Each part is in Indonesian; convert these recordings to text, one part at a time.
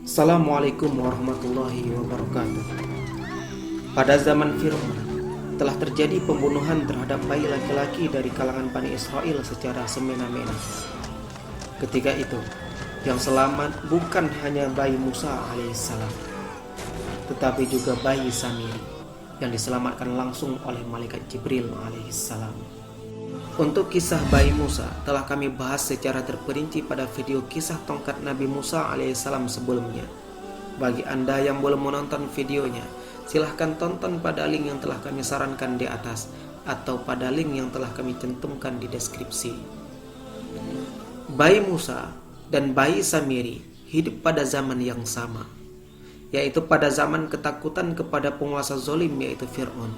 Assalamualaikum warahmatullahi wabarakatuh. Pada zaman Fir'aun telah terjadi pembunuhan terhadap bayi laki-laki dari kalangan Bani Israel secara semena-mena. Ketika itu, yang selamat bukan hanya bayi Musa alaihissalam, tetapi juga bayi Samiri yang diselamatkan langsung oleh malaikat Jibril alaihissalam. Untuk kisah bayi Musa telah kami bahas secara terperinci pada video kisah tongkat Nabi Musa alaihissalam sebelumnya. Bagi Anda yang belum menonton videonya, silahkan tonton pada link yang telah kami sarankan di atas atau pada link yang telah kami cantumkan di deskripsi. Bayi Musa dan bayi Samiri hidup pada zaman yang sama, yaitu pada zaman ketakutan kepada penguasa zolim yaitu Fir'aun.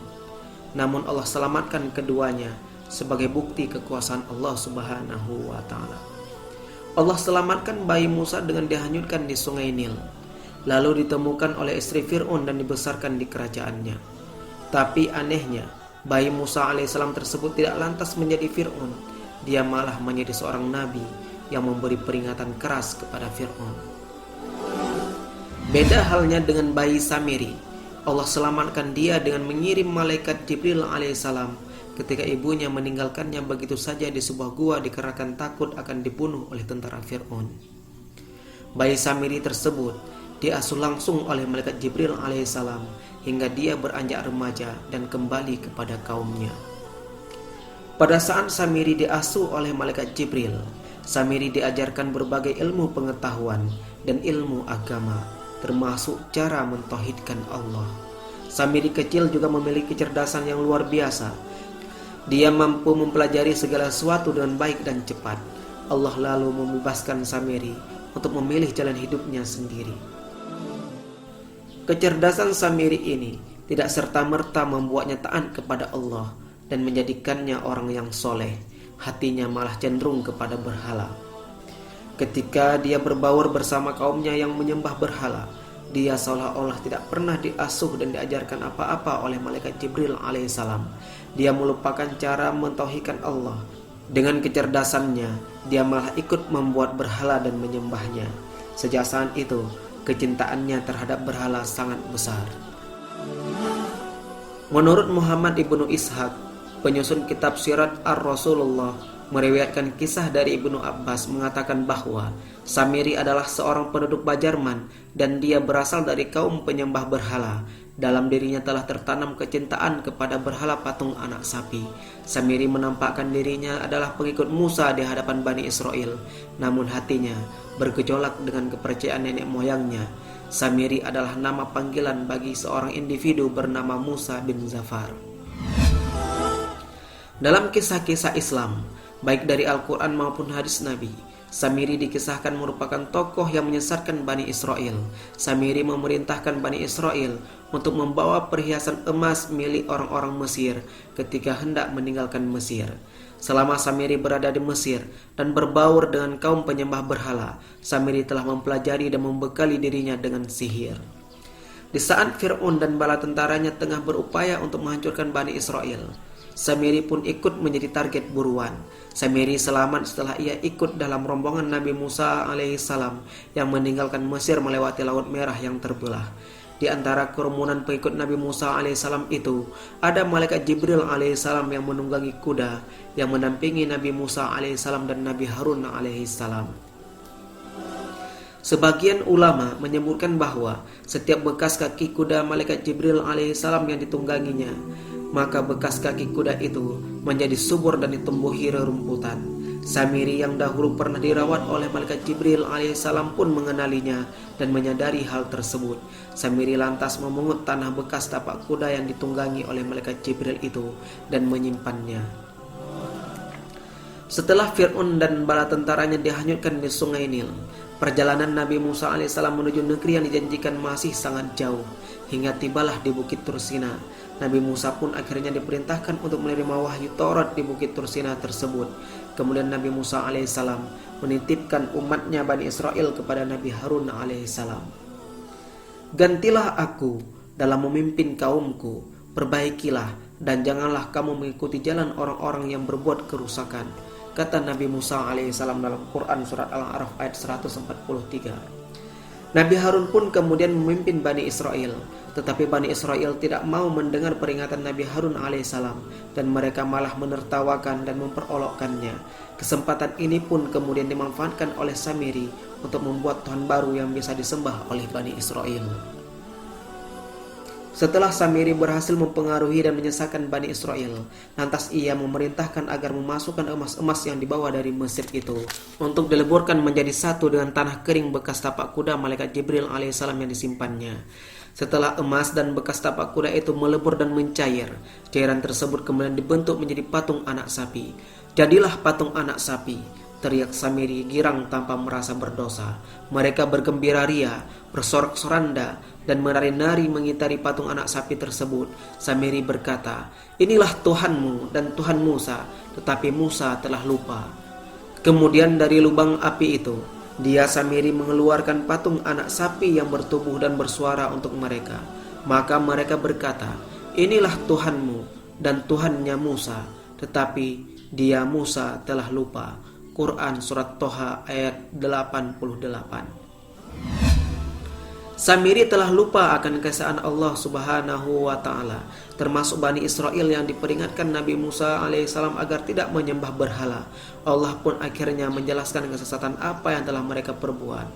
Namun Allah selamatkan keduanya sebagai bukti kekuasaan Allah Subhanahu wa ta'ala. Allah selamatkan bayi Musa dengan dihanyutkan di sungai Nil, lalu ditemukan oleh istri Fir'aun dan dibesarkan di kerajaannya. Tapi anehnya, bayi Musa alaihissalam tersebut tidak lantas menjadi Fir'aun. Dia malah menjadi seorang nabi yang memberi peringatan keras kepada Fir'aun. Beda halnya dengan bayi Samiri. Allah selamatkan dia dengan mengirim malaikat Jibril alaihissalam ketika ibunya meninggalkannya begitu saja di sebuah gua dikarenakan takut akan dibunuh oleh tentara Fir'aun. Bayi Samiri tersebut diasuh langsung oleh malaikat Jibril alaihissalam hingga dia beranjak remaja dan kembali kepada kaumnya. Pada saat Samiri diasuh oleh malaikat Jibril, Samiri diajarkan berbagai ilmu pengetahuan dan ilmu agama, termasuk cara mentauhidkan Allah. Samiri kecil juga memiliki kecerdasan yang luar biasa. Dia mampu mempelajari segala sesuatu dengan baik dan cepat. Allah lalu membebaskan Samiri untuk memilih jalan hidupnya sendiri. Kecerdasan Samiri ini tidak serta-merta membuatnya taat kepada Allah dan menjadikannya orang yang soleh. Hatinya malah cenderung kepada berhala. Ketika dia berbaur bersama kaumnya yang menyembah berhala, dia seolah-olah tidak pernah diasuh dan diajarkan apa-apa oleh malaikat Jibril alaihissalam. Dia melupakan cara mentauhidkan Allah. Dengan kecerdasannya, dia malah ikut membuat berhala dan menyembahnya. Sejak saat itu, kecintaannya terhadap berhala sangat besar. Menurut Muhammad ibnu Ishaq, penyusun kitab Sirat Ar-Rasulullah, meriwayatkan kisah dari Ibnu Abbas mengatakan bahwa Samiri adalah seorang penduduk Bajarman dan dia berasal dari kaum penyembah berhala. Dalam dirinya telah tertanam kecintaan kepada berhala patung anak sapi. Samiri menampakkan dirinya adalah pengikut Musa di hadapan Bani Israel, namun hatinya bergejolak dengan kepercayaan nenek moyangnya. Samiri adalah nama panggilan bagi seorang individu bernama Musa bin Zafar. Dalam kisah-kisah Islam, baik dari Al-Quran maupun hadis Nabi, Samiri dikisahkan merupakan tokoh yang menyesatkan Bani Israel. Samiri memerintahkan Bani Israel untuk membawa perhiasan emas milik orang-orang Mesir ketika hendak meninggalkan Mesir. Selama Samiri berada di Mesir dan berbaur dengan kaum penyembah berhala, Samiri telah mempelajari dan membekali dirinya dengan sihir. Di saat Fir'aun dan bala tentaranya tengah berupaya untuk menghancurkan Bani Israel, Samiri pun ikut menjadi target buruan. Samiri selamat setelah ia ikut dalam rombongan Nabi Musa alaihissalam yang meninggalkan Mesir melewati Laut Merah yang terbelah. Di antara kerumunan pengikut Nabi Musa alaihissalam itu, ada malaikat Jibril alaihissalam yang menunggangi kuda yang mendampingi Nabi Musa alaihissalam dan Nabi Harun alaihissalam. Sebagian ulama menyebutkan bahwa setiap bekas kaki kuda malaikat Jibril alaihissalam yang ditungganginya, maka bekas kaki kuda itu menjadi subur dan ditumbuhi rerumputan. Samiri yang dahulu pernah dirawat oleh malaikat Jibril alaihissalam pun mengenalinya dan menyadari hal tersebut. Samiri lantas memungut tanah bekas tapak kuda yang ditunggangi oleh malaikat Jibril itu dan menyimpannya. Setelah Fir'aun dan bala tentaranya dihanyutkan di sungai Nil, perjalanan Nabi Musa alaihissalam menuju negeri yang dijanjikan masih sangat jauh, hingga tibalah di Bukit Tursina. Nabi Musa pun akhirnya diperintahkan untuk menerima wahyu Taurat di Bukit Tursina tersebut. Kemudian Nabi Musa alaihissalam menitipkan umatnya Bani Israel kepada Nabi Harun alaihissalam. Gantilah aku dalam memimpin kaumku, perbaikilah dan janganlah kamu mengikuti jalan orang-orang yang berbuat kerusakan, kata Nabi Musa alaihissalam dalam Quran surat Al-A'raf ayat 143. Nabi Harun pun kemudian memimpin Bani Israel. Tetapi Bani Israel tidak mau mendengar peringatan Nabi Harun alaihissalam, dan mereka malah menertawakan dan memperolokkannya. Kesempatan ini pun kemudian dimanfaatkan oleh Samiri untuk membuat Tuhan baru yang bisa disembah oleh Bani Israel. Setelah Samiri berhasil mempengaruhi dan menyesatkan Bani Israel, lantas ia memerintahkan agar memasukkan emas-emas yang dibawa dari Mesir itu untuk dileburkan menjadi satu dengan tanah kering bekas tapak kuda malaikat Jibril alaihissalam yang disimpannya. Setelah emas dan bekas tapak kuda itu melebur dan mencair, cairan tersebut kemudian dibentuk menjadi patung anak sapi. Jadilah patung anak sapi, teriak Samiri girang tanpa merasa berdosa. Mereka bergembira ria, bersorak-soranda, dan menari-nari mengitari patung anak sapi tersebut. Samiri berkata, "Inilah Tuhanmu dan Tuhan Musa," tetapi Musa telah lupa. Kemudian dari lubang api itu, dia Samiri mengeluarkan patung anak sapi yang bertubuh dan bersuara untuk mereka. Maka mereka berkata, "Inilah Tuhanmu dan Tuhannya Musa," tetapi dia Musa telah lupa. Quran Surat Toha ayat 88. Samiri telah lupa akan keesaan Allah Subhanahu wa Ta'ala, termasuk Bani Israel yang diperingatkan Nabi Musa alaihissalam agar tidak menyembah berhala. Allah pun akhirnya menjelaskan kesesatan apa yang telah mereka perbuat.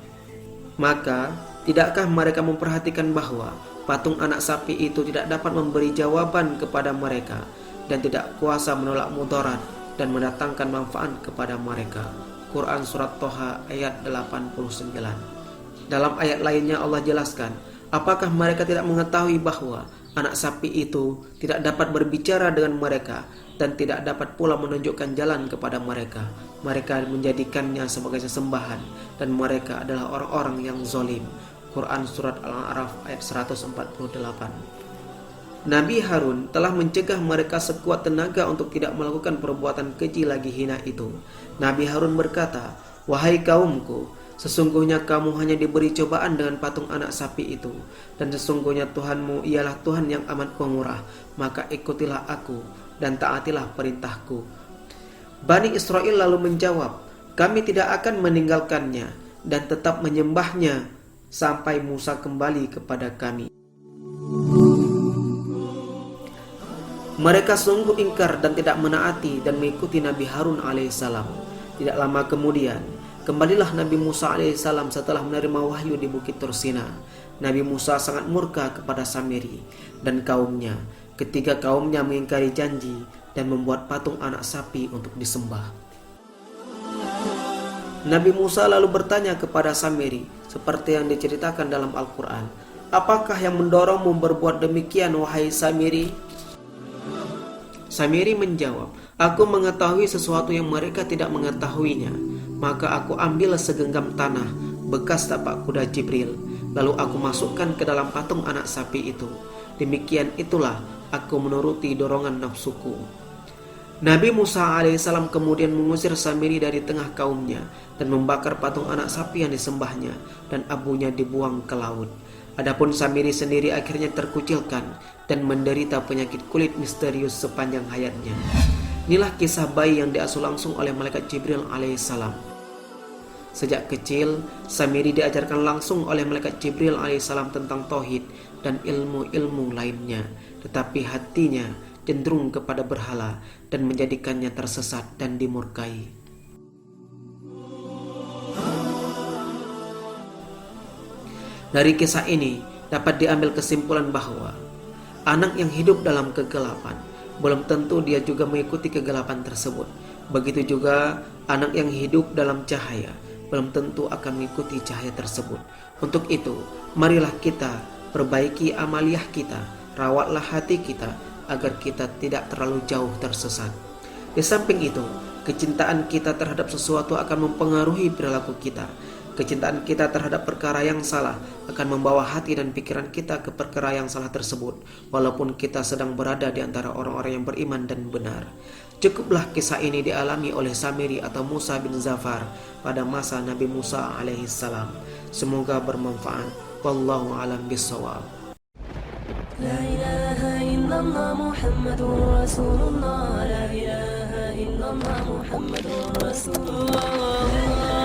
Maka, tidakkah mereka memperhatikan bahwa patung anak sapi itu tidak dapat memberi jawaban kepada mereka dan tidak kuasa menolak mudarat dan mendatangkan manfaat kepada mereka? Quran Surat Toha ayat 89. Dalam ayat lainnya Allah jelaskan, apakah mereka tidak mengetahui bahwa anak sapi itu tidak dapat berbicara dengan mereka dan tidak dapat pula menunjukkan jalan kepada mereka. Mereka menjadikannya sebagai sesembahan dan mereka adalah orang-orang yang zalim. Quran Surat Al-A'raf ayat 148. Nabi Harun telah mencegah mereka sekuat tenaga untuk tidak melakukan perbuatan keji lagi hina itu. Nabi Harun berkata, "Wahai kaumku, sesungguhnya kamu hanya diberi cobaan dengan patung anak sapi itu, dan sesungguhnya Tuhanmu ialah Tuhan yang amat pemurah, maka ikutilah aku dan taatilah perintahku." Bani Israel lalu menjawab, "Kami tidak akan meninggalkannya dan tetap menyembahnya sampai Musa kembali kepada kami." Mereka sungguh ingkar dan tidak menaati dan mengikuti Nabi Harun alaihissalam. Tidak lama kemudian, kembalilah Nabi Musa alaihissalam setelah menerima wahyu di Bukit Tursina. Nabi Musa sangat murka kepada Samiri dan kaumnya ketika kaumnya mengingkari janji dan membuat patung anak sapi untuk disembah. Nabi Musa lalu bertanya kepada Samiri seperti yang diceritakan dalam Al-Quran, "Apakah yang mendorongmu berbuat demikian, wahai Samiri?" Samiri menjawab, "Aku mengetahui sesuatu yang mereka tidak mengetahuinya. Maka aku ambil segenggam tanah bekas tapak kuda Jibril, lalu aku masukkan ke dalam patung anak sapi itu. Demikian itulah aku menuruti dorongan nafsuku." Nabi Musa alaihissalam kemudian mengusir Samiri dari tengah kaumnya dan membakar patung anak sapi yang disembahnya, dan abunya dibuang ke laut. Adapun Samiri sendiri akhirnya terkucilkan dan menderita penyakit kulit misterius sepanjang hayatnya. Inilah kisah bayi yang diasuh langsung oleh malaikat Jibril alaihissalam. Sejak kecil, Samiri diajarkan langsung oleh malaikat Jibril alaihissalam tentang tauhid dan ilmu-ilmu lainnya, tetapi hatinya cenderung kepada berhala dan menjadikannya tersesat dan dimurkai. Dari kisah ini dapat diambil kesimpulan bahwa anak yang hidup dalam kegelapan belum tentu dia juga mengikuti kegelapan tersebut. Begitu juga anak yang hidup dalam cahaya belum tentu akan mengikuti cahaya tersebut. Untuk itu, marilah kita perbaiki amaliyah kita, rawatlah hati kita agar kita tidak terlalu jauh tersesat. Di samping itu, kecintaan kita terhadap sesuatu akan mempengaruhi perilaku kita. Kecintaan kita terhadap perkara yang salah akan membawa hati dan pikiran kita ke perkara yang salah tersebut, walaupun kita sedang berada di antara orang-orang yang beriman dan benar. Cukuplah kisah ini dialami oleh Samiri atau Musa bin Zafar pada masa Nabi Musa alaihissalam. Semoga bermanfaat. Wallahu a'lam bishawab. La ilaha illallah Muhammadur Rasulullah. La ilaha illallah Muhammadur Rasulullah.